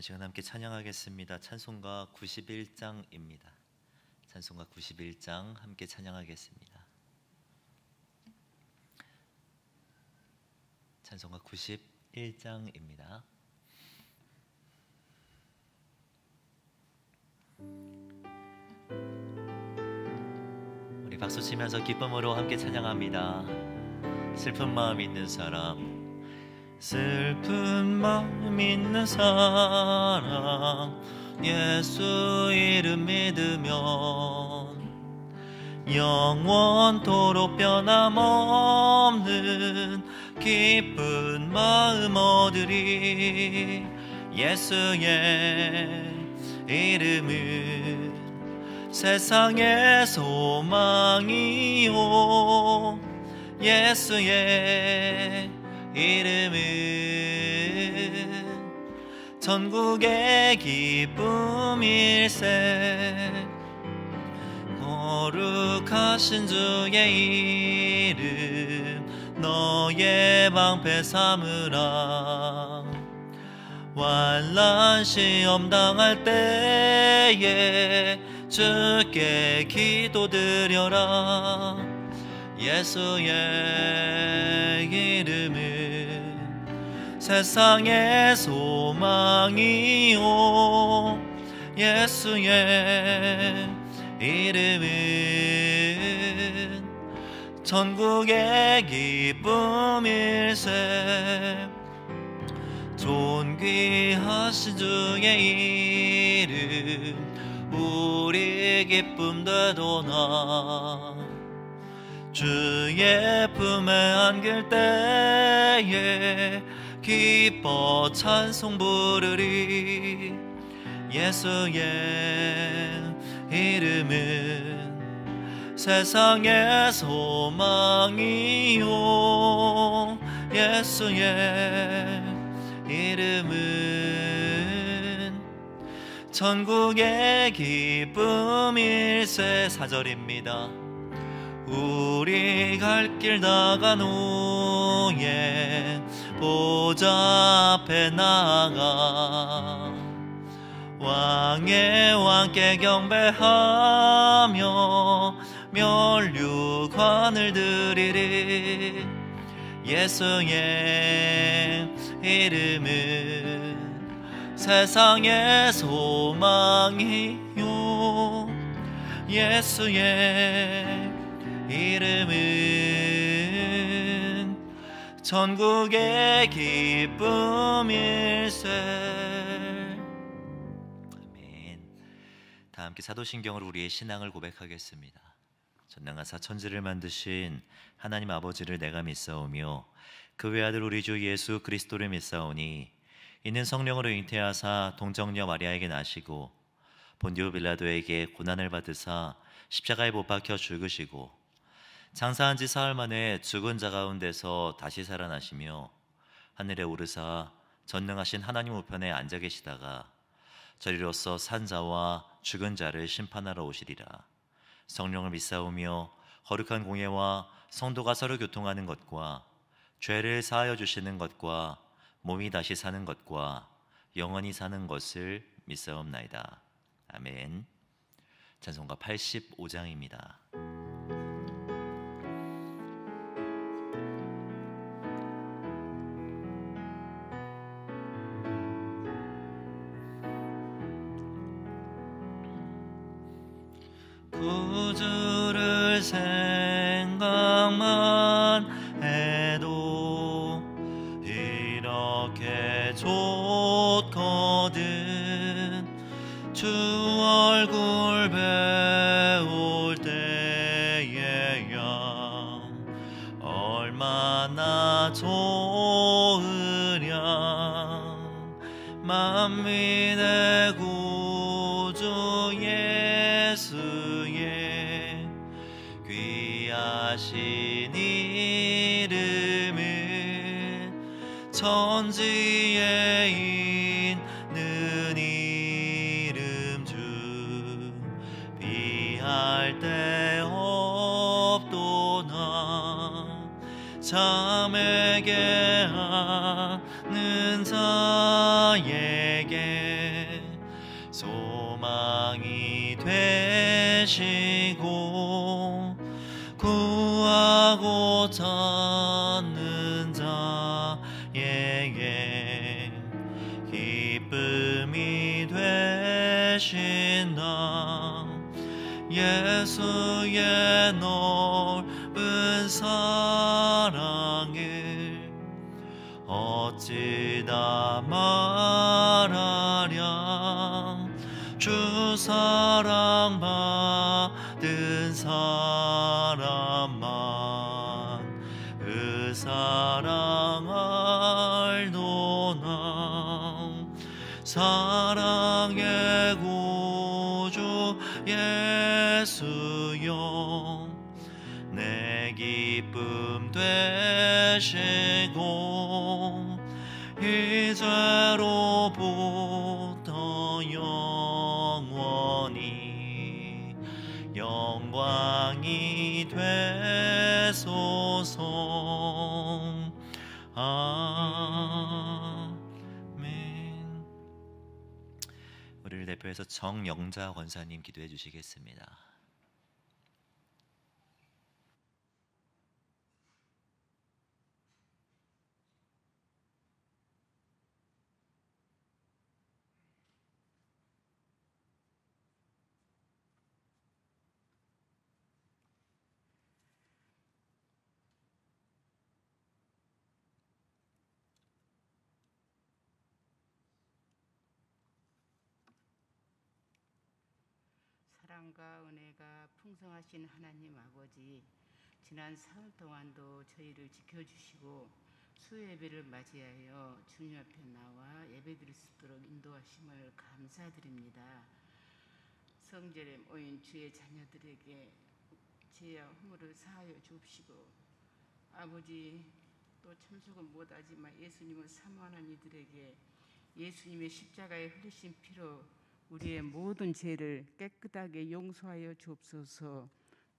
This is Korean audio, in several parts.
이 시간 함께 찬양하겠습니다. 찬송가 91장입니다. 찬송가 91장 함께 찬양하겠습니다. 찬송가 91장입니다. 우리 박수 치면서 기쁨으로 함께 찬양합니다. 슬픈 마음 있는 사람, 슬픈 마음 있는 사람, 예수 이름 믿으면 영원토록 변함없는 기쁜 마음 얻으리. 예수의 이름은 세상의 소망이요, 예수의 이름은 전국의 기쁨일세. 거룩하신 주의 이름 너의 방패 삼으라. 환난 시험 당할 때에 주께 기도드려라. 예수의 이름은 세상의 소망이요, 예수의 이름은 전국의 기쁨일세. 존귀하신 주의 이름 우리 기쁨 되도다. 주의 품에 안길 때에 기뻐 찬송 부르리. 예수의 이름은 세상의 소망이요, 예수의 이름은 전국의 기쁨일세. 4절입니다. 우리 갈 길 나간 후에 보좌 앞에 나가 왕의 왕께 경배하며 면류관을 드리리. 예수의 이름은 세상의 소망이요, 예수의 이름은 전국의 기쁨일세. 아멘. 다 함께 사도신경으로 우리의 신앙을 고백하겠습니다. 전능하사 천지를 만드신 하나님 아버지를 내가 믿사오며 그 외아들 우리 주 예수 그리스도를 믿사오니 이는 성령으로 잉태하사 동정녀 마리아에게 나시고 본디오 빌라도에게 고난을 받으사 십자가에 못 박혀 죽으시고 장사한 지 사흘 만에 죽은 자 가운데서 다시 살아나시며 하늘에 오르사 전능하신 하나님 우편에 앉아 계시다가 저리로서 산 자와 죽은 자를 심판하러 오시리라. 성령을 믿사오며 거룩한 공예와 성도가 서로 교통하는 것과 죄를 사하여 주시는 것과 몸이 다시 사는 것과 영원히 사는 것을 믿사옵나이다. 아멘. 찬송가 85장입니다. 구주를 생각만 해도 이렇게 좋거든. 주 얼굴 배울 때에야 얼마나 좋으랴. 만민의 구주 예수의 귀하신 이름은 천지에 있는 이름 주 비할 데 없도다. 잠에게 하는 자에게 소망이 되시고 구하고 찾는 자에게 기쁨이 되신다. 예수의 넓은 사랑을 어찌 다 말하랴. 주 사랑 받은 사람만 그 사랑 알도나. 사랑의 구주 예수여 내 기쁨 되시고 이제로부터 영원히 영광이 되소서. 아멘. 우리를 대표해서 정영자 권사님 기도해 주시겠습니다. 사랑과 은혜가 풍성하신 하나님 아버지, 지난 사흘 동안도 저희를 지켜주시고 수요예배를 맞이하여 주님 앞에 나와 예배드릴 수 있도록 인도하심을 감사드립니다. 성전에 모인 주의 자녀들에게 죄와 허물을 사하여 주옵시고, 아버지 또 참석은 못하지만 예수님을 사모하는 이들에게 예수님의 십자가에 흘리신 피로 우리의 모든 죄를 깨끗하게 용서하여 주옵소서.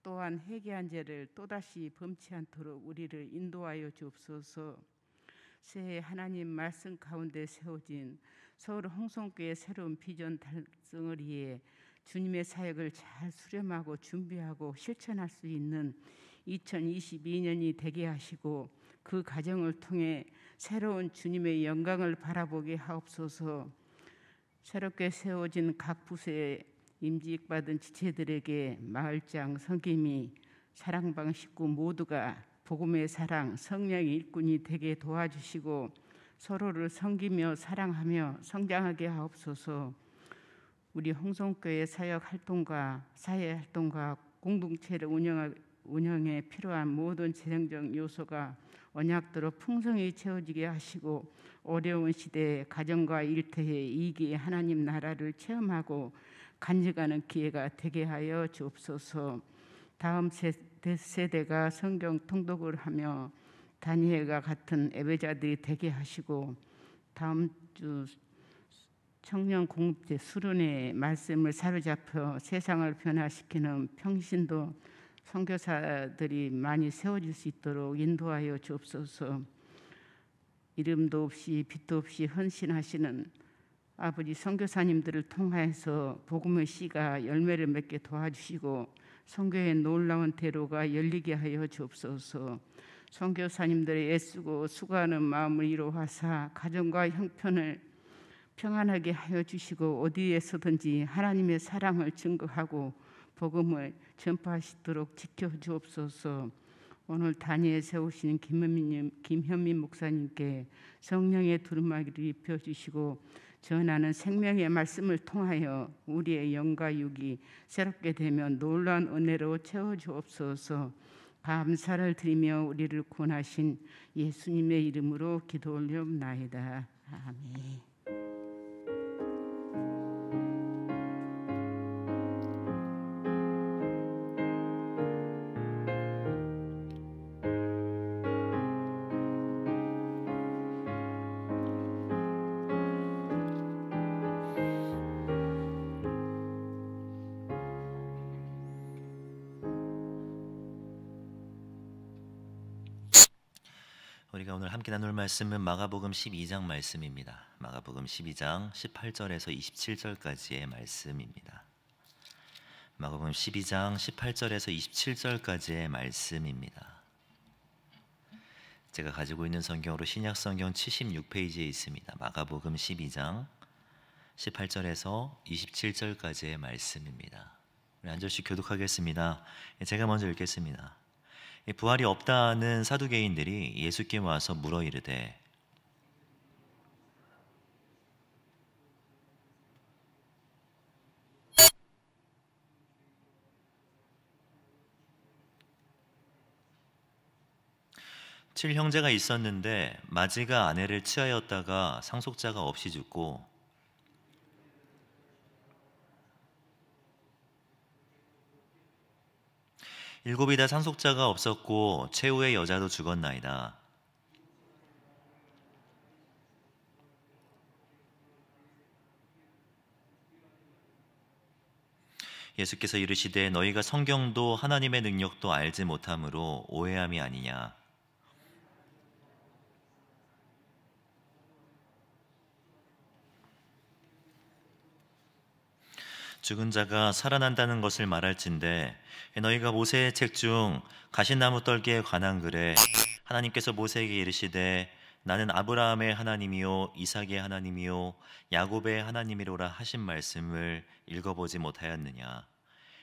또한 회개한 죄를 또다시 범치 않도록 우리를 인도하여 주옵소서. 새해 하나님 말씀 가운데 세워진 서울 홍성교회 새로운 비전 달성을 위해 주님의 사역을 잘 수렴하고 준비하고 실천할 수 있는 2022년이 되게 하시고, 그 과정을 통해 새로운 주님의 영광을 바라보게 하옵소서. 새롭게 세워진 각 부서에 임직받은 지체들에게 마을장, 성김이, 사랑방 식구 모두가 복음의 사랑, 성령의 일꾼이 되게 도와주시고 서로를 섬기며 사랑하며 성장하게 하옵소서. 우리 홍성교회 사역 활동과 사회 활동과 공동체를 운영에 필요한 모든 재정적 요소가 언약대로 풍성히 채워지게 하시고, 어려운 시대에 가정과 일터에 이기의 하나님 나라를 체험하고 간직하는 기회가 되게 하여 주옵소서. 다음 세대가 성경 통독을 하며 다니엘과 같은 예배자들이 되게 하시고, 다음 주 청년 공급제 수련회 말씀을 사로잡혀 세상을 변화시키는 평신도 선교사들이 많이 세워질 수 있도록 인도하여 주옵소서. 이름도 없이 빛도 없이 헌신하시는 아버지 선교사님들을 통하여서 복음의 씨가 열매를 맺게 도와주시고 선교의 놀라운 대로가 열리게 하여 주옵소서. 선교사님들의 애쓰고 수고하는 마음을 이루하사 가정과 형편을 평안하게 하여 주시고, 어디에서든지 하나님의 사랑을 증거하고 복음을 전파하시도록 지켜주옵소서. 오늘 단위에 세우시는 김현민 목사님께 성령의 두루마기를 입혀주시고 전하는 생명의 말씀을 통하여 우리의 영과 육이 새롭게 되며 놀라운 은혜로 채워주옵소서. 감사를 드리며 우리를 구원하신 예수님의 이름으로 기도 올려옵나이다. 아멘. 우리가 오늘 함께 나눌 말씀은 마가복음 12장 말씀입니다. 마가복음 12장 18절에서 27절까지의 말씀입니다. 마가복음 12장 18절에서 27절까지의 말씀입니다. 제가 가지고 있는 성경으로 신약성경 76페이지에 있습니다. 마가복음 12장 18절에서 27절까지의 말씀입니다. 우리 한 절씩 교독하겠습니다. 제가 먼저 읽겠습니다. 부활이 없다는 사두개인들이 예수께 와서 물어 이르되 칠 형제가 있었는데 마지가 아내를 취하였다가 상속자가 없이 죽고 일곱이 다 상속자가 없었고 최후의 여자도 죽었나이다. 예수께서 이르시되 너희가 성경도 하나님의 능력도 알지 못함으로 오해함이 아니냐. 죽은 자가 살아난다는 것을 말할진대 너희가 모세의 책 중 가시나무 떨기에 관한 글에 하나님께서 모세에게 이르시되 나는 아브라함의 하나님이요 이삭의 하나님이요 야곱의 하나님이로라 하신 말씀을 읽어보지 못하였느냐.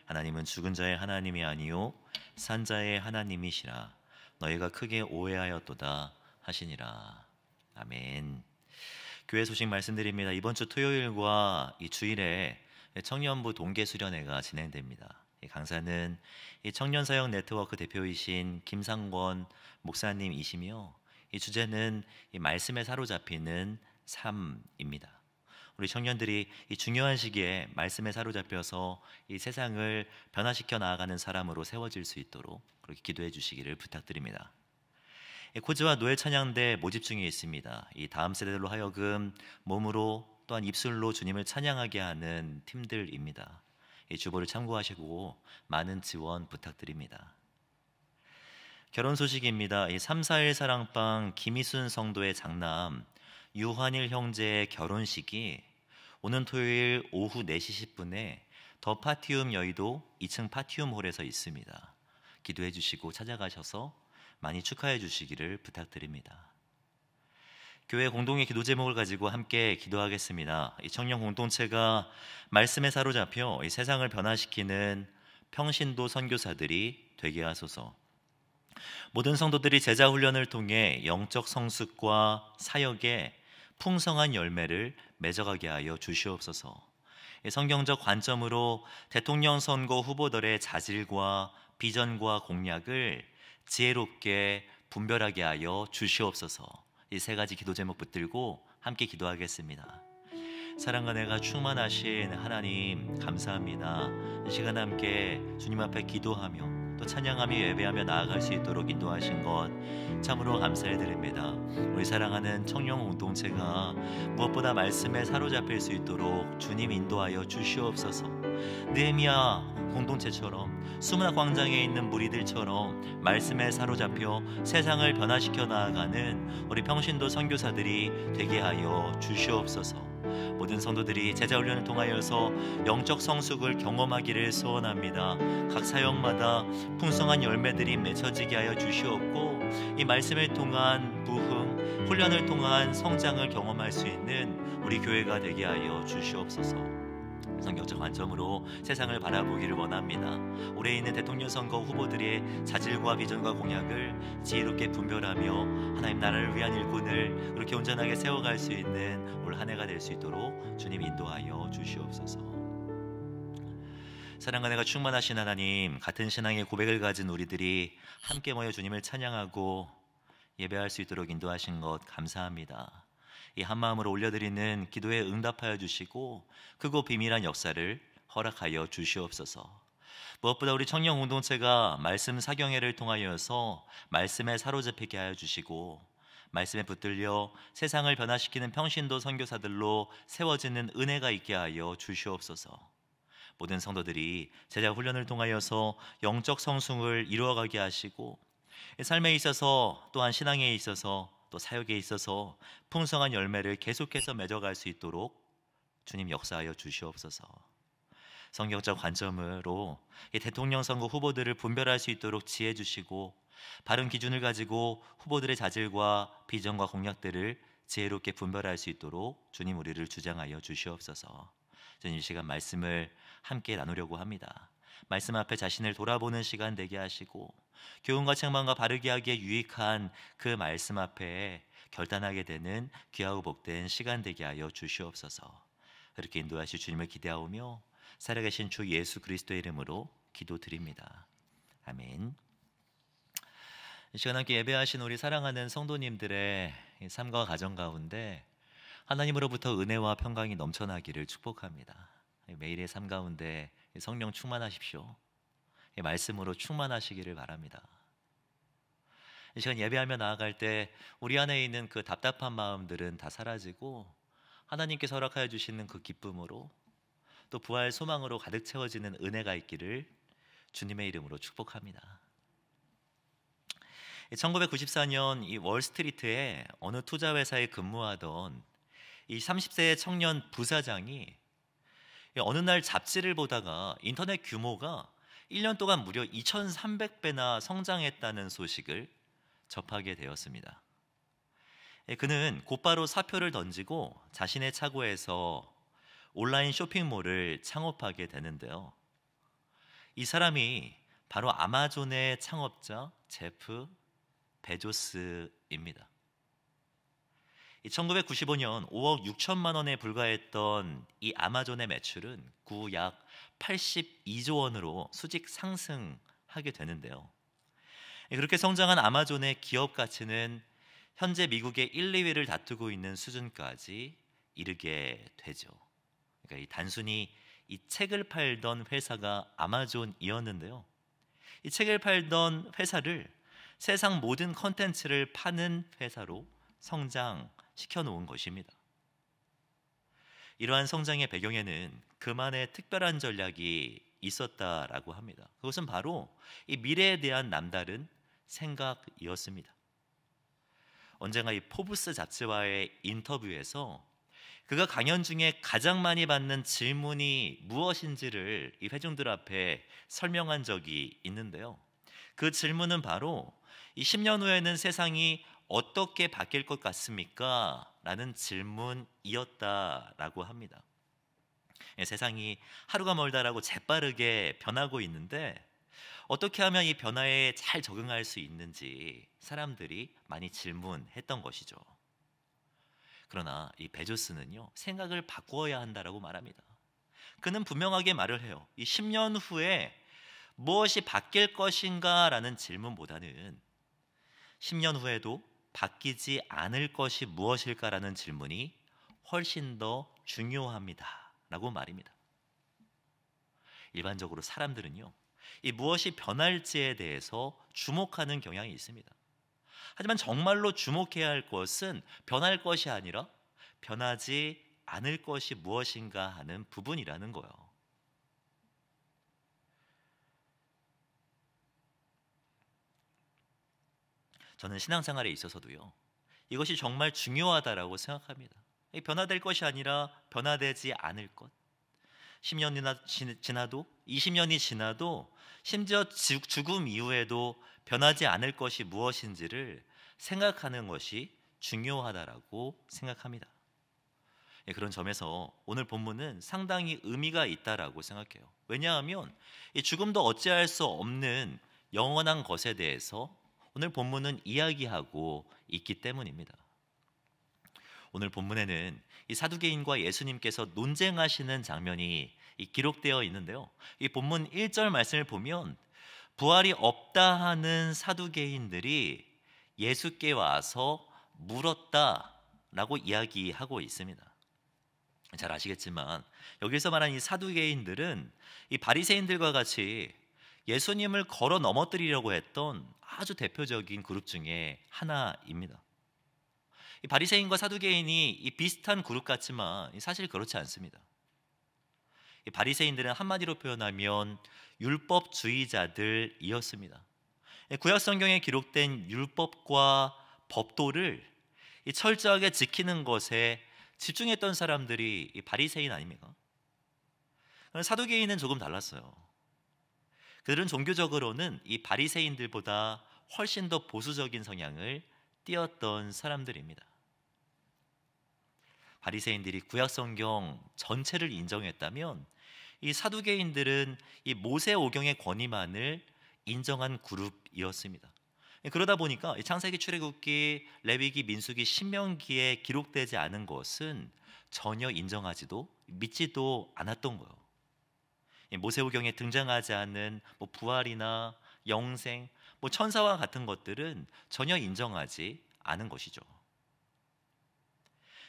하나님은 죽은 자의 하나님이 아니요 산 자의 하나님이시라. 너희가 크게 오해하였도다 하시니라. 아멘. 교회 소식 말씀드립니다. 이번 주 토요일과 이 주일에 청년부 동계수련회가 진행됩니다. 강사는 이 청년사역 네트워크 대표이신 김상권 목사님이시며 이 주제는 이 말씀에 사로잡히는 삶입니다. 우리 청년들이 이 중요한 시기에 말씀에 사로잡혀서 이 세상을 변화시켜 나아가는 사람으로 세워질 수 있도록 그렇게 기도해 주시기를 부탁드립니다. 코즈와 노예 찬양대 모집 중에 있습니다. 이 다음 세대들로 하여금 몸으로 또한 입술로 주님을 찬양하게 하는 팀들입니다. 이 주보를 참고하시고 많은 지원 부탁드립니다. 결혼 소식입니다. 이 341 사랑방 김희순 성도의 장남 유환일 형제의 결혼식이 오는 토요일 오후 4시 10분에 더 파티움 여의도 2층 파티움홀에서 있습니다. 기도해 주시고 찾아가셔서 많이 축하해 주시기를 부탁드립니다. 교회 공동의 기도 제목을 가지고 함께 기도하겠습니다. 이 청년 공동체가 말씀에 사로잡혀 이 세상을 변화시키는 평신도 선교사들이 되게 하소서. 모든 성도들이 제자 훈련을 통해 영적 성숙과 사역에 풍성한 열매를 맺어가게 하여 주시옵소서. 성경적 관점으로 대통령 선거 후보들의 자질과 비전과 공약을 지혜롭게 분별하게 하여 주시옵소서. 이 세 가지 기도 제목 붙들고 함께 기도하겠습니다. 사랑과 은혜가 충만하신 하나님 감사합니다. 이 시간 함께 주님 앞에 기도하며 또 찬양하며 예배하며 나아갈 수 있도록 인도하신 것 참으로 감사해드립니다. 우리 사랑하는 청년 공동체가 무엇보다 말씀에 사로잡힐 수 있도록 주님 인도하여 주시옵소서. 느헤미야 공동체처럼 수문학 광장에 있는 무리들처럼 말씀에 사로잡혀 세상을 변화시켜 나아가는 우리 평신도 선교사들이 되게 하여 주시옵소서. 모든 성도들이 제자훈련을 통하여서 영적 성숙을 경험하기를 소원합니다. 각 사역마다 풍성한 열매들이 맺혀지게 하여 주시옵고 이 말씀을 통한 부흥, 훈련을 통한 성장을 경험할 수 있는 우리 교회가 되게 하여 주시옵소서. 성경적 관점으로 세상을 바라보기를 원합니다. 올해 있는 대통령 선거 후보들의 자질과 비전과 공약을 지혜롭게 분별하며 하나님 나라를 위한 일꾼을 그렇게 온전하게 세워갈 수 있는 올 한 해가 될 수 있도록 주님 인도하여 주시옵소서. 사랑과 은혜가 충만하신 하나님, 같은 신앙의 고백을 가진 우리들이 함께 모여 주님을 찬양하고 예배할 수 있도록 인도하신 것 감사합니다. 이 한마음으로 올려드리는 기도에 응답하여 주시고 크고 비밀한 역사를 허락하여 주시옵소서. 무엇보다 우리 청년 공동체가 말씀 사경회를 통하여서 말씀에 사로잡히게 하여 주시고 말씀에 붙들려 세상을 변화시키는 평신도 선교사들로 세워지는 은혜가 있게 하여 주시옵소서. 모든 성도들이 제자 훈련을 통하여서 영적 성숙을 이루어가게 하시고 삶에 있어서 또한 신앙에 있어서 또 사역에 있어서 풍성한 열매를 계속해서 맺어갈 수 있도록 주님 역사하여 주시옵소서. 성경적 관점으로 이 대통령 선거 후보들을 분별할 수 있도록 지혜 주시고, 바른 기준을 가지고 후보들의 자질과 비전과 공약들을 지혜롭게 분별할 수 있도록 주님 우리를 주장하여 주시옵소서. 저는 이 시간 말씀을 함께 나누려고 합니다. 말씀 앞에 자신을 돌아보는 시간 되게 하시고, 교훈과 책망과 바르게 하기에 유익한 그 말씀 앞에 결단하게 되는 귀하고 복된 시간 되게 하여 주시옵소서. 그렇게 인도하실 주님을 기대하오며 살아계신 주 예수 그리스도의 이름으로 기도드립니다. 아멘. 이 시간 함께 예배하신 우리 사랑하는 성도님들의 삶과 가정 가운데 하나님으로부터 은혜와 평강이 넘쳐나기를 축복합니다. 매일의 삶 가운데 성령 충만하십시오. 말씀으로 충만하시기를 바랍니다. 이 시간 예배하며 나아갈 때 우리 안에 있는 그 답답한 마음들은 다 사라지고 하나님께서 허락하여 주시는 그 기쁨으로 또 부활 소망으로 가득 채워지는 은혜가 있기를 주님의 이름으로 축복합니다. 1994년 이 월스트리트에 어느 투자회사에 근무하던 이 30세의 청년 부사장이 어느 날 잡지를 보다가 인터넷 규모가 1년 동안 무려 2,300배나 성장했다는 소식을 접하게 되었습니다. 그는 곧바로 사표를 던지고 자신의 차고에서 온라인 쇼핑몰을 창업하게 되는데요. 이 사람이 바로 아마존의 창업자 제프 베조스입니다. 1995년 5억 6천만 원에 불과했던 이 아마존의 매출은 구 약 82조 원으로 수직 상승하게 되는데요. 그렇게 성장한 아마존의 기업 가치는 현재 미국의 1, 2위를 다투고 있는 수준까지 이르게 되죠. 그러니까 단순히 이 책을 팔던 회사가 아마존이었는데요. 이 책을 팔던 회사를 세상 모든 컨텐츠를 파는 회사로 성장시켜 놓은 것입니다. 이러한 성장의 배경에는 그만의 특별한 전략이 있었다라고 합니다. 그것은 바로 이 미래에 대한 남다른 생각이었습니다. 언젠가 이 포브스 잡지와의 인터뷰에서 그가 강연 중에 가장 많이 받는 질문이 무엇인지를 이 회중들 앞에 설명한 적이 있는데요. 그 질문은 바로 이 10년 후에는 세상이 어떻게 바뀔 것 같습니까? 라는 질문이었다라고 합니다. 세상이 하루가 멀다라고 재빠르게 변하고 있는데 어떻게 하면 이 변화에 잘 적응할 수 있는지 사람들이 많이 질문했던 것이죠. 그러나 이 베조스는요, 생각을 바꾸어야 한다라고 말합니다. 그는 분명하게 말을 해요. 이 10년 후에 무엇이 바뀔 것인가 라는 질문보다는 10년 후에도 바뀌지 않을 것이 무엇일까라는 질문이 훨씬 더 중요합니다 라고 말입니다. 일반적으로 사람들은요, 이 무엇이 변할지에 대해서 주목하는 경향이 있습니다. 하지만 정말로 주목해야 할 것은 변할 것이 아니라 변하지 않을 것이 무엇인가 하는 부분이라는 거예요. 저는 신앙생활에 있어서도요, 이것이 정말 중요하다라고 생각합니다. 변화될 것이 아니라 변화되지 않을 것. 10년이나 지나도 20년이 지나도 심지어 죽음 이후에도 변하지 않을 것이 무엇인지를 생각하는 것이 중요하다라고 생각합니다. 그런 점에서 오늘 본문은 상당히 의미가 있다라고 생각해요. 왜냐하면 이 죽음도 어찌할 수 없는 영원한 것에 대해서 오늘 본문은 이야기하고 있기 때문입니다. 오늘 본문에는 이 사두개인과 예수님께서 논쟁하시는 장면이 기록되어 있는데요. 이 본문 1절 말씀을 보면 부활이 없다 하는 사두개인들이 예수께 와서 물었다라고 이야기하고 있습니다. 잘 아시겠지만 여기서 말하는 이 사두개인들은 이 바리새인들과 같이 예수님을 걸어 넘어뜨리려고 했던 아주 대표적인 그룹 중에 하나입니다. 이 바리새인과 사두개인이 이 비슷한 그룹 같지만 사실 그렇지 않습니다. 이 바리새인들은 한마디로 표현하면 율법주의자들이었습니다. 구약 성경에 기록된 율법과 법도를 이 철저하게 지키는 것에 집중했던 사람들이 이 바리새인 아닙니까? 사두개인은 조금 달랐어요. 그들은 종교적으로는 이 바리새인들보다 훨씬 더 보수적인 성향을 띠었던 사람들입니다. 바리새인들이 구약 성경 전체를 인정했다면 이 사두개인들은 이 모세 오경의 권위만을 인정한 그룹이었습니다. 그러다 보니까 창세기, 출애굽기, 레위기, 민수기, 신명기에 기록되지 않은 것은 전혀 인정하지도 믿지도 않았던 거예요. 모세오경에 등장하지 않는 부활이나 영생, 천사와 같은 것들은 전혀 인정하지 않은 것이죠.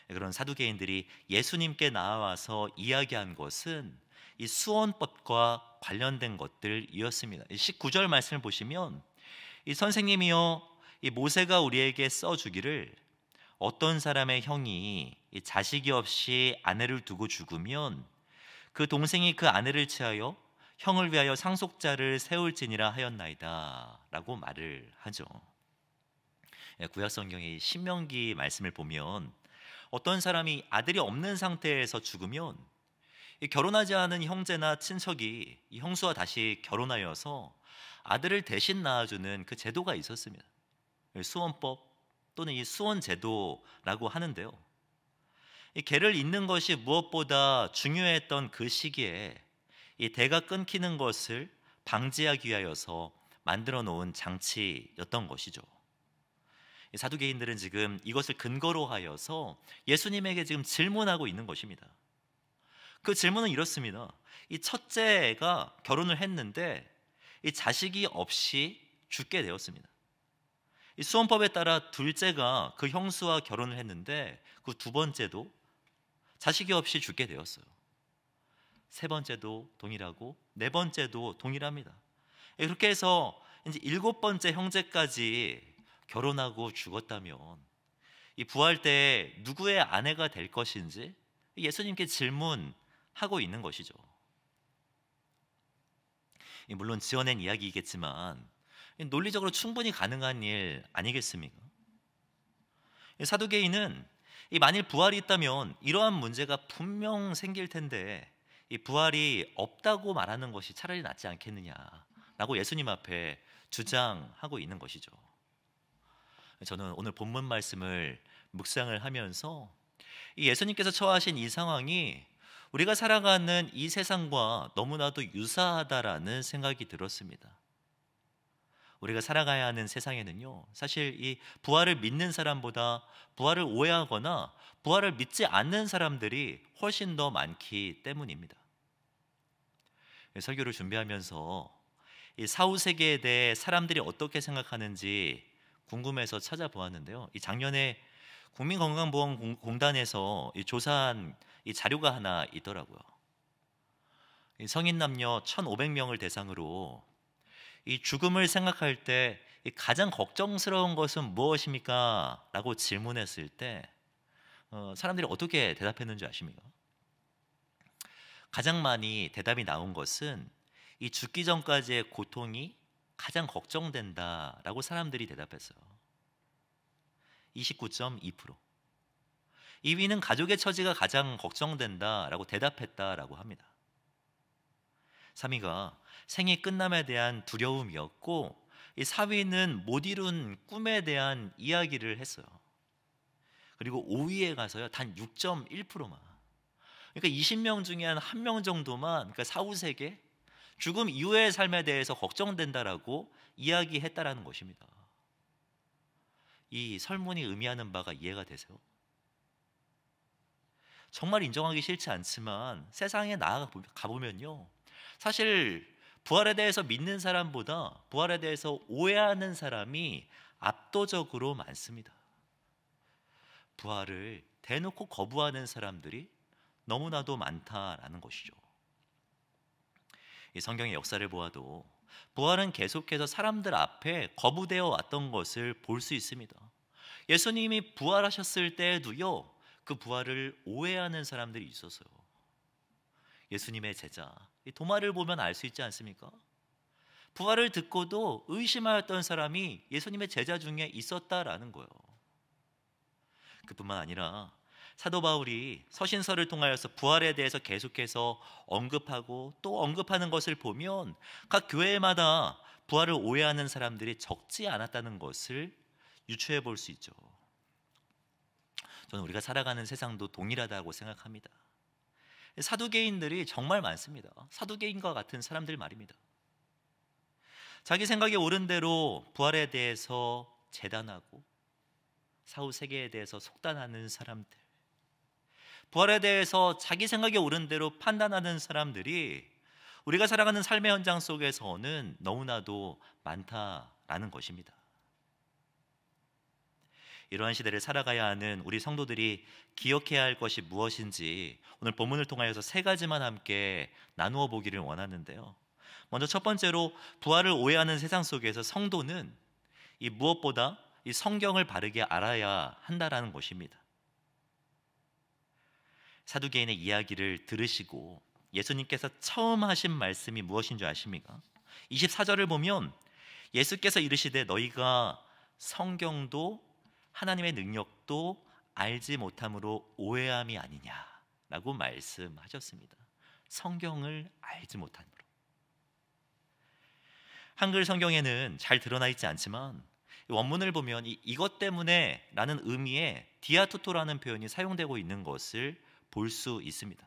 그런 사두개인들이 예수님께 나와서 이야기한 것은 이 수언법과 관련된 것들이었습니다. 19절 말씀을 보시면 이 선생님이여, 이 모세가 우리에게 써주기를 어떤 사람의 형이 이 자식이 없이 아내를 두고 죽으면 그 동생이 그 아내를 취하여 형을 위하여 상속자를 세울지니라 하였나이다 라고 말을 하죠. 구약 성경의 신명기 말씀을 보면 어떤 사람이 아들이 없는 상태에서 죽으면 결혼하지 않은 형제나 친척이 이 형수와 다시 결혼하여서 아들을 대신 낳아주는 그 제도가 있었습니다. 수원법 또는 이 수원제도라고 하는데요. 이 개를 잇는 것이 무엇보다 중요했던 그 시기에 이 대가 끊기는 것을 방지하기 위하여서 만들어 놓은 장치였던 것이죠. 사두개인들은 지금 이것을 근거로 하여서 예수님에게 지금 질문하고 있는 것입니다. 그 질문은 이렇습니다. 이 첫째가 결혼을 했는데 이 자식이 없이 죽게 되었습니다. 이 수원법에 따라 둘째가 그 형수와 결혼을 했는데 그 두 번째도 자식이 없이 죽게 되었어요. 세 번째도 동일하고 네 번째도 동일합니다. 그렇게 해서 이제 일곱 번째 형제까지 결혼하고 죽었다면 이 부활 때 누구의 아내가 될 것인지 예수님께 질문하고 있는 것이죠. 물론 지어낸 이야기이겠지만 논리적으로 충분히 가능한 일 아니겠습니까? 사두개인은 만일 부활이 있다면 이러한 문제가 분명 생길 텐데 이 부활이 없다고 말하는 것이 차라리 낫지 않겠느냐라고 예수님 앞에 주장하고 있는 것이죠. 저는 오늘 본문 말씀을 묵상을 하면서 이 예수님께서 처하신 이 상황이 우리가 살아가는 이 세상과 너무나도 유사하다라는 생각이 들었습니다. 우리가 살아가야 하는 세상에는요, 사실 이 부활을 믿는 사람보다 부활을 오해하거나 부활을 믿지 않는 사람들이 훨씬 더 많기 때문입니다. 설교를 준비하면서 이 사후 세계에 대해 사람들이 어떻게 생각하는지 궁금해서 찾아보았는데요. 이 작년에 국민건강보험공단에서 조사한 이 자료가 하나 있더라고요. 이 성인 남녀 1,500명을 대상으로 이 죽음을 생각할 때 가장 걱정스러운 것은 무엇입니까? 라고 질문했을 때 사람들이 어떻게 대답했는지 아십니까? 가장 많이 대답이 나온 것은 이 죽기 전까지의 고통이 가장 걱정된다라고 사람들이 대답했어요. 29.2%. 2위는 가족의 처지가 가장 걱정된다라고 대답했다라고 합니다. 3위가 생이 끝남에 대한 두려움이었고, 이 4위는 못 이룬 꿈에 대한 이야기를 했어요. 그리고 5위에 가서요, 단 6.1%만. 그러니까 20명 중에 한 1명 정도만, 그러니까 사후 세계, 죽음 이후의 삶에 대해서 걱정된다라고 이야기했다라는 것입니다. 이 설문이 의미하는 바가 이해가 되세요? 정말 인정하기 싫지 않지만 세상에 나아가 보면요, 사실 부활에 대해서 믿는 사람보다 부활에 대해서 오해하는 사람이 압도적으로 많습니다. 부활을 대놓고 거부하는 사람들이 너무나도 많다라는 것이죠. 이 성경의 역사를 보아도 부활은 계속해서 사람들 앞에 거부되어 왔던 것을 볼 수 있습니다. 예수님이 부활하셨을 때에도요, 그 부활을 오해하는 사람들이 있었어요. 예수님의 제자 도마를 보면 알 수 있지 않습니까? 부활을 듣고도 의심하였던 사람이 예수님의 제자 중에 있었다라는 거예요. 그뿐만 아니라 사도 바울이 서신서를 통하여서 부활에 대해서 계속해서 언급하고 또 언급하는 것을 보면 각 교회마다 부활을 오해하는 사람들이 적지 않았다는 것을 유추해 볼 수 있죠. 저는 우리가 살아가는 세상도 동일하다고 생각합니다. 사두개인들이 정말 많습니다. 사두개인과 같은 사람들 말입니다. 자기 생각에 옳은 대로 부활에 대해서 재단하고 사후 세계에 대해서 속단하는 사람들, 부활에 대해서 자기 생각에 옳은 대로 판단하는 사람들이 우리가 살아가는 삶의 현장 속에서는 너무나도 많다라는 것입니다. 이러한 시대를 살아가야 하는 우리 성도들이 기억해야 할 것이 무엇인지 오늘 본문을 통하여서 세 가지만 함께 나누어 보기를 원하는데요. 먼저 첫 번째로 부활을 오해하는 세상 속에서 성도는 이 무엇보다 이 성경을 바르게 알아야 한다라는 것입니다. 사두개인의 이야기를 들으시고 예수님께서 처음 하신 말씀이 무엇인 줄 아십니까? 24절을 보면 예수께서 이르시되 너희가 성경도 하나님의 능력도 알지 못함으로 오해함이 아니냐라고 말씀하셨습니다. 성경을 알지 못함으로. 한글 성경에는 잘 드러나 있지 않지만 원문을 보면 이것 때문에 라는 의미의 디아토토라는 표현이 사용되고 있는 것을 볼 수 있습니다.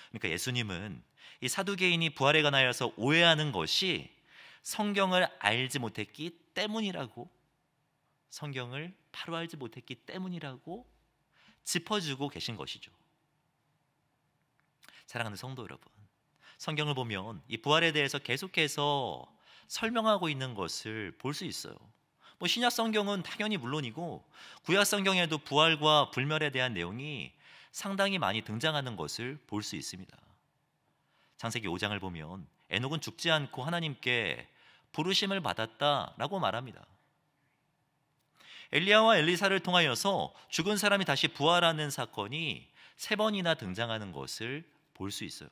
그러니까 예수님은 이 사두개인이 부활에 관하여서 오해하는 것이 성경을 알지 못했기 때문이라고, 성경을 바로 알지 못했기 때문이라고 짚어주고 계신 것이죠. 사랑하는 성도 여러분, 성경을 보면 이 부활에 대해서 계속해서 설명하고 있는 것을 볼 수 있어요. 신약 성경은 당연히 물론이고 구약 성경에도 부활과 불멸에 대한 내용이 상당히 많이 등장하는 것을 볼 수 있습니다. 창세기 5장을 보면 에녹은 죽지 않고 하나님께 부르심을 받았다라고 말합니다. 엘리야와 엘리사를 통하여서 죽은 사람이 다시 부활하는 사건이 3번이나 등장하는 것을 볼 수 있어요.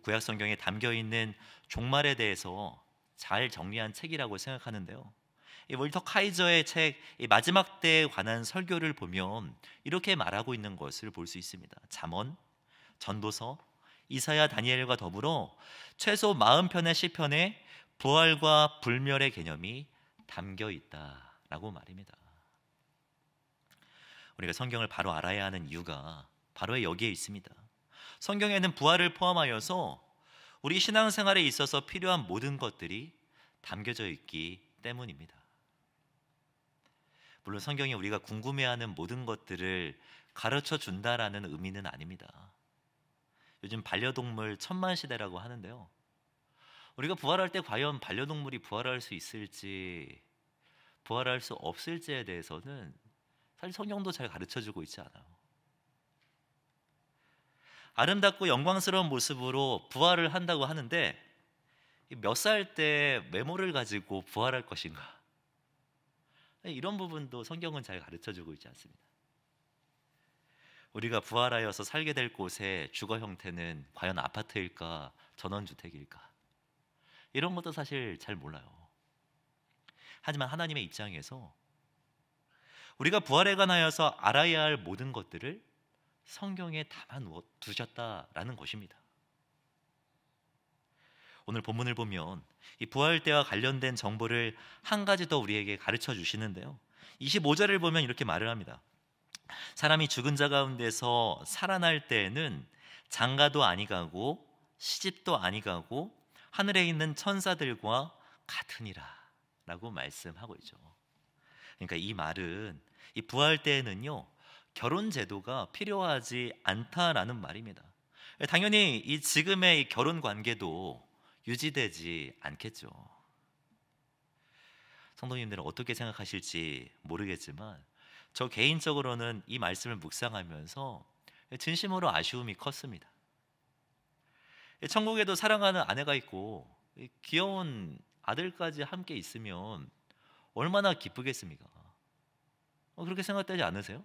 구약 성경에 담겨 있는 종말에 대해서 잘 정리한 책이라고 생각하는데요. 이 월터 카이저의 책 마지막 때에 관한 설교를 보면 이렇게 말하고 있는 것을 볼 수 있습니다. 잠언, 전도서, 이사야, 다니엘과 더불어 최소 40편의 시편에 부활과 불멸의 개념이 담겨 있다라고 말입니다. 우리가 성경을 바로 알아야 하는 이유가 바로 여기에 있습니다. 성경에는 부활을 포함하여서 우리 신앙생활에 있어서 필요한 모든 것들이 담겨져 있기 때문입니다. 물론 성경이 우리가 궁금해하는 모든 것들을 가르쳐 준다라는 의미는 아닙니다. 요즘 반려동물 천만 시대라고 하는데요. 우리가 부활할 때 과연 반려동물이 부활할 수 있을지, 부활할 수 없을지에 대해서는 사실 성경도 잘 가르쳐 주고 있지 않아요. 아름답고 영광스러운 모습으로 부활을 한다고 하는데 몇 살 때 외모를 가지고 부활할 것인가? 이런 부분도 성경은 잘 가르쳐주고 있지 않습니다. 우리가 부활하여서 살게 될 곳의 주거 형태는 과연 아파트일까, 전원주택일까? 이런 것도 사실 잘 몰라요. 하지만 하나님의 입장에서 우리가 부활에 관하여서 알아야 할 모든 것들을 성경에 담아 두셨다라는 것입니다. 오늘 본문을 보면 이 부활 때와 관련된 정보를 한 가지 더 우리에게 가르쳐 주시는데요. 25절을 보면 이렇게 말을 합니다. 사람이 죽은 자 가운데서 살아날 때에는 장가도 아니가고 시집도 아니가고 하늘에 있는 천사들과 같으니라 라고 말씀하고 있죠. 그러니까 이 말은 이 부활 때에는요 결혼 제도가 필요하지 않다라는 말입니다. 당연히 이 지금의 이 결혼 관계도 유지되지 않겠죠. 성도님들은 어떻게 생각하실지 모르겠지만 저 개인적으로는 이 말씀을 묵상하면서 진심으로 아쉬움이 컸습니다. 천국에도 사랑하는 아내가 있고 귀여운 아들까지 함께 있으면 얼마나 기쁘겠습니까? 그렇게 생각되지 않으세요?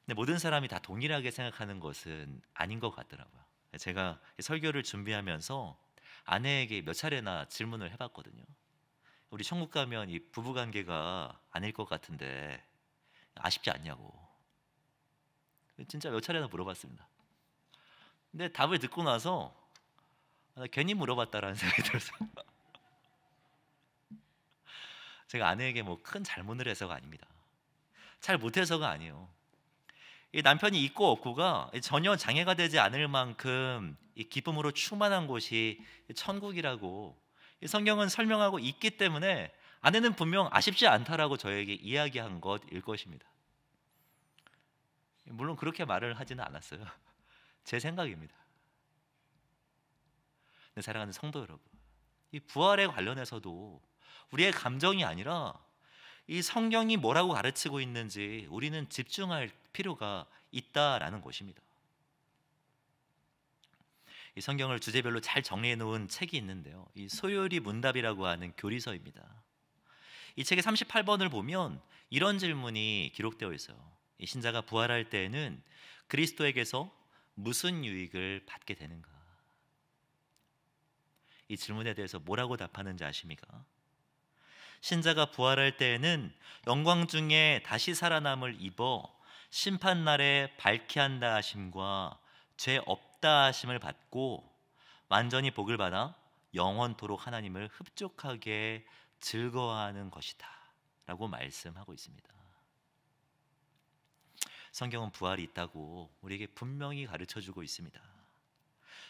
근데 모든 사람이 다 동일하게 생각하는 것은 아닌 것 같더라고요. 제가 설교를 준비하면서 아내에게 몇 차례나 질문을 해봤거든요. 우리 천국 가면 이 부부 관계가 아닐 것 같은데 아쉽지 않냐고 진짜 몇 차례나 물어봤습니다. 근데 답을 듣고 나서 괜히 물어봤다라는 생각이 들어서 제가 아내에게 뭐 큰 잘못을 해서가 아닙니다. 잘 못해서가 아니에요. 이 남편이 있고 없고가 전혀 장애가 되지 않을 만큼 이 기쁨으로 충만한 곳이 천국이라고 이 성경은 설명하고 있기 때문에 아내는 분명 아쉽지 않다라고 저에게 이야기한 것일 것입니다. 물론 그렇게 말을 하지는 않았어요. 제 생각입니다. 내 사랑하는 성도 여러분, 이 부활에 관련해서도 우리의 감정이 아니라 이 성경이 뭐라고 가르치고 있는지 우리는 집중할 필요가 있다라는 것입니다. 이 성경을 주제별로 잘 정리해 놓은 책이 있는데요, 이 소요리 문답이라고 하는 교리서입니다. 이 책의 38번을 보면 이런 질문이 기록되어 있어요. 이 신자가 부활할 때에는 그리스도에게서 무슨 유익을 받게 되는가? 이 질문에 대해서 뭐라고 답하는지 아십니까? 신자가 부활할 때에는 영광 중에 다시 살아남을 입어 심판날에 밝게 한다 하심과 죄 없다 하심을 받고 완전히 복을 받아 영원토록 하나님을 흡족하게 즐거워하는 것이다 라고 말씀하고 있습니다. 성경은 부활이 있다고 우리에게 분명히 가르쳐주고 있습니다.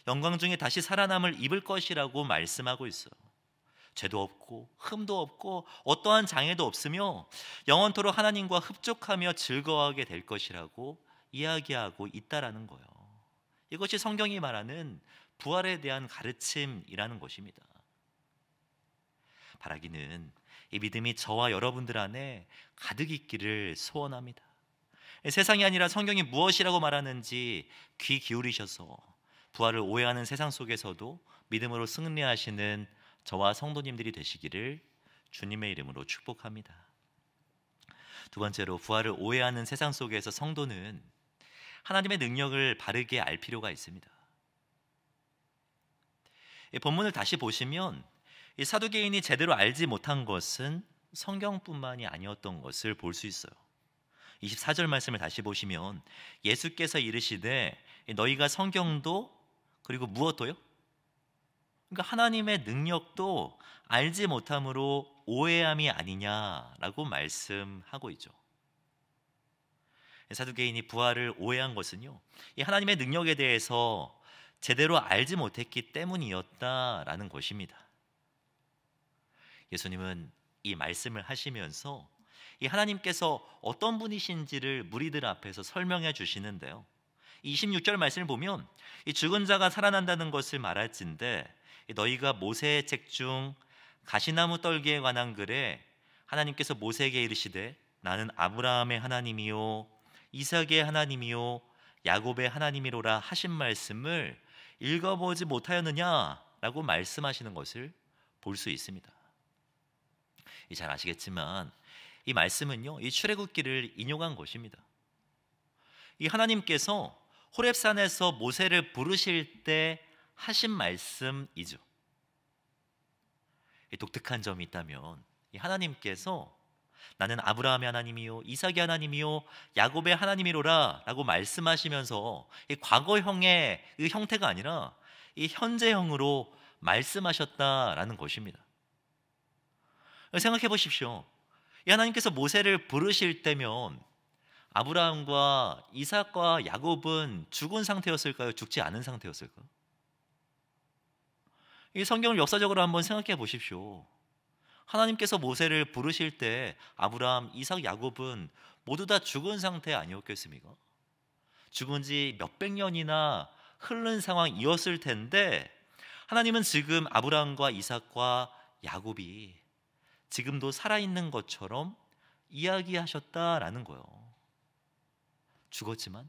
영광 중에 다시 살아남을 입을 것이라고 말씀하고 있어요. 죄도 없고 흠도 없고 어떠한 장애도 없으며 영원토록 하나님과 흡족하며 즐거워하게 될 것이라고 이야기하고 있다라는 거예요. 이것이 성경이 말하는 부활에 대한 가르침이라는 것입니다. 바라기는 이 믿음이 저와 여러분들 안에 가득 있기를 소원합니다. 세상이 아니라 성경이 무엇이라고 말하는지 귀 기울이셔서 부활을 오해하는 세상 속에서도 믿음으로 승리하시는 저와 성도님들이 되시기를 주님의 이름으로 축복합니다. 두 번째로, 부활을 오해하는 세상 속에서 성도는 하나님의 능력을 바르게 알 필요가 있습니다. 이 본문을 다시 보시면 이 사두개인이 제대로 알지 못한 것은 성경뿐만이 아니었던 것을 볼 수 있어요. 24절 말씀을 다시 보시면 예수께서 이르시되 너희가 성경도 그리고 무엇도요? 그러니까 하나님의 능력도 알지 못함으로 오해함이 아니냐라고 말씀하고 있죠. 사두개인이 부활을 오해한 것은요, 이 하나님의 능력에 대해서 제대로 알지 못했기 때문이었다라는 것입니다. 예수님은 이 말씀을 하시면서 이 하나님께서 어떤 분이신지를 무리들 앞에서 설명해 주시는데요, 26절 말씀을 보면 이 죽은 자가 살아난다는 것을 말할진대 너희가 모세의 책 중 가시나무 떨기에 관한 글에 하나님께서 모세에게 이르시되 나는 아브라함의 하나님이요 이삭의 하나님이요 야곱의 하나님이로라 하신 말씀을 읽어보지 못하였느냐라고 말씀하시는 것을 볼 수 있습니다. 잘 아시겠지만 이 말씀은요, 이 출애굽기를 인용한 것입니다. 이 하나님께서 호렙산에서 모세를 부르실 때 하신 말씀이죠. 독특한 점이 있다면 이 하나님께서 나는 아브라함의 하나님이요 이삭의 하나님이요 야곱의 하나님이로라 라고 말씀하시면서 이 과거형의 이 형태가 아니라 이 현재형으로 말씀하셨다라는 것입니다. 생각해 보십시오. 이 하나님께서 모세를 부르실 때면 아브라함과 이삭과 야곱은 죽은 상태였을까요? 죽지 않은 상태였을까요? 이 성경을 역사적으로 한번 생각해 보십시오. 하나님께서 모세를 부르실 때 아브라함, 이삭, 야곱은 모두 다 죽은 상태 아니었겠습니까? 죽은 지 몇백 년이나 흐른 상황이었을 텐데 하나님은 지금 아브라함과 이삭과 야곱이 지금도 살아있는 것처럼 이야기하셨다라는 거예요. 죽었지만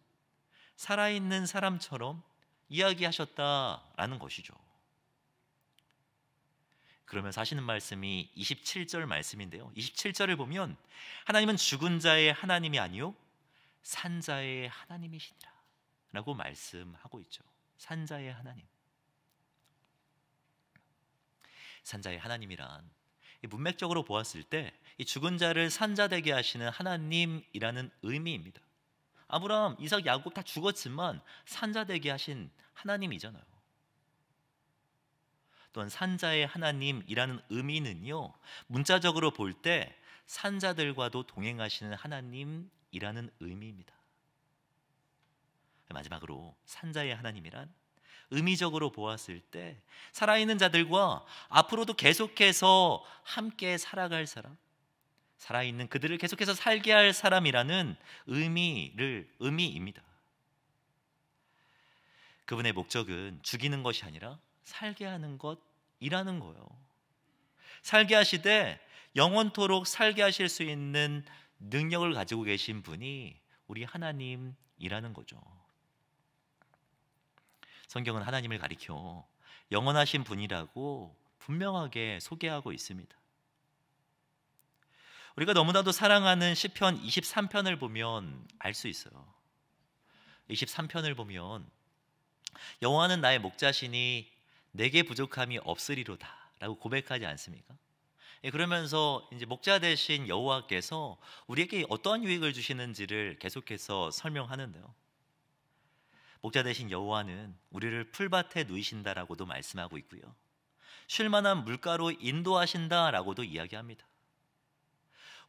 살아있는 사람처럼 이야기하셨다라는 것이죠. 그러면서 하시는 말씀이 27절 말씀인데요, 27절을 보면 하나님은 죽은 자의 하나님이 아니요 산 자의 하나님이시니라 라고 말씀하고 있죠. 산 자의 하나님. 산 자의 하나님이란 문맥적으로 보았을 때 이 죽은 자를 산자되게 하시는 하나님이라는 의미입니다. 아브라함, 이삭, 야곱 다 죽었지만 산자되게 하신 하나님이잖아요. 또한 산자의 하나님이라는 의미는요, 문자적으로 볼 때 산자들과도 동행하시는 하나님이라는 의미입니다. 마지막으로 산자의 하나님이란 의미적으로 보았을 때 살아있는 자들과 앞으로도 계속해서 함께 살아갈 사람, 살아있는 그들을 계속해서 살게 할 사람이라는 의미입니다. 그분의 목적은 죽이는 것이 아니라 살게 하는 것이라는 거예요. 살게 하시되 영원토록 살게 하실 수 있는 능력을 가지고 계신 분이 우리 하나님이라는 거죠. 성경은 하나님을 가리켜 영원하신 분이라고 분명하게 소개하고 있습니다. 우리가 너무나도 사랑하는 시편 23편을 보면 알 수 있어요. 23편을 보면 여호와는 나의 목자시니 내게 부족함이 없으리로다 라고 고백하지 않습니까? 그러면서 이제 목자 되신 여호와께서 우리에게 어떠한 유익을 주시는지를 계속해서 설명하는데요. 목자 되신 여호와는 우리를 풀밭에 누이신다라고도 말씀하고 있고요. 쉴만한 물가로 인도하신다라고도 이야기합니다.